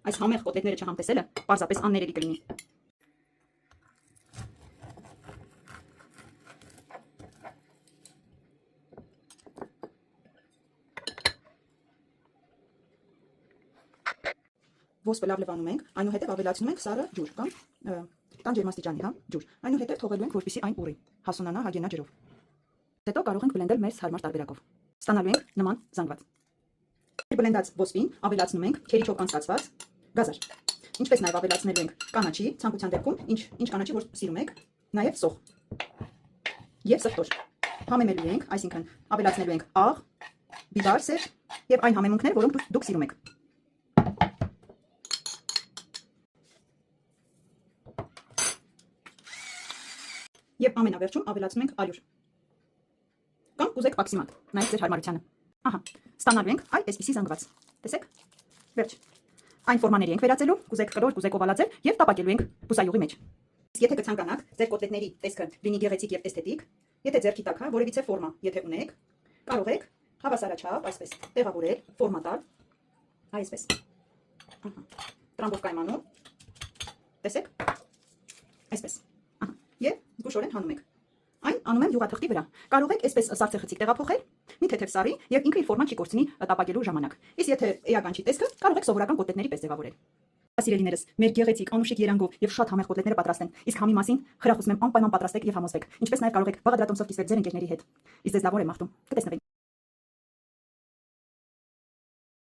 Այս համեղ կոտլետները չհամտեսելը պարզապես աններելի կլինի։ Ոսպը լավ լվանում ենք, այնուհետև ավելացնում ենք սառը ջուր կամ տան ջերմաստիճանի, հա, ջուր։ Այնուհետև թողելու ենք, որպեսզի այն ուռի, հասունանա, հագենա ջրով։ Հետո կարող ենք բլենդել մեզ հարմար տարբերակով։ Ստանալու ենք նման զանգված։ Բլենդած ոսպին ավելացնում ենք քերիչով անցկացված գազար։ Ինչպես նաև ավելացնելու ենք կանաչի, ցանկության դեպքում, ինչ կանաչի, որ սիրում եք, նաև սոխ եւ սրտոր։ Համեմելու ենք, այսինքն ավելացնելու ենք աղ, բիբար, սեր եւ այն համեմունքներ, որոնք դուք սիրում եք։ Եվ ամենավերջում ավելացնում ենք ալյուր։ Կամ կուզեք պաքսիմատ, նայեք ձեր հարմարությանը։ Ահա, ստանալու ենք այսպիսի զանգված։ Տեսեք։ Վերջ։ Այն ֆորմաների ենք վերածելու, կուզեք կլոր, կուզեք օվալաձև եւ տապակելու ենք բուսայուղի մեջ։ Իսկ եթե կցանկանաք ձեր կոտլետների տեսքը լինի գեղեցիկ եւ էսթետիկ, եթե ձեռքի տակ հա որևիցե ֆորմա, եթե ունեք, կարող եք հավասարաչափ այսպես տեղավորել, ֆորմատալ, այսպես։ Ահա։ Տրամբով կայմանում։ Տեսեք։ Այսպես։ Ահա։ Եվ զգուշորեն հանում եք։ Այն անում եմ յուղաթղթի վրա։ Կարող եք այսպես սառցեխցիկ տեղափոխել, մի թեթև սարի եւ ինքը իր ֆորման չի կորցնի տապակելու ժամանակ։ Իսկ եթե էական չի տեսքը, կարող եք սովորական կոտլետների պես ձևավորել։ Սիրելիներս, մեր գեղեցիկ, անուշիկ երանգով եւ շատ համեղ կոտլետները պատրաստ են։ Իսկ համի մասին խրախուսում եմ անպայման պատրաստեք եւ համոզվեք։ Ինչպես նաեւ կարող եք բաղադրատոմսով կիսվել ձեր ընկերների հետ։ Իսկ ձեզ լավ օր եմ մաղթում։ Կտեսնվենք։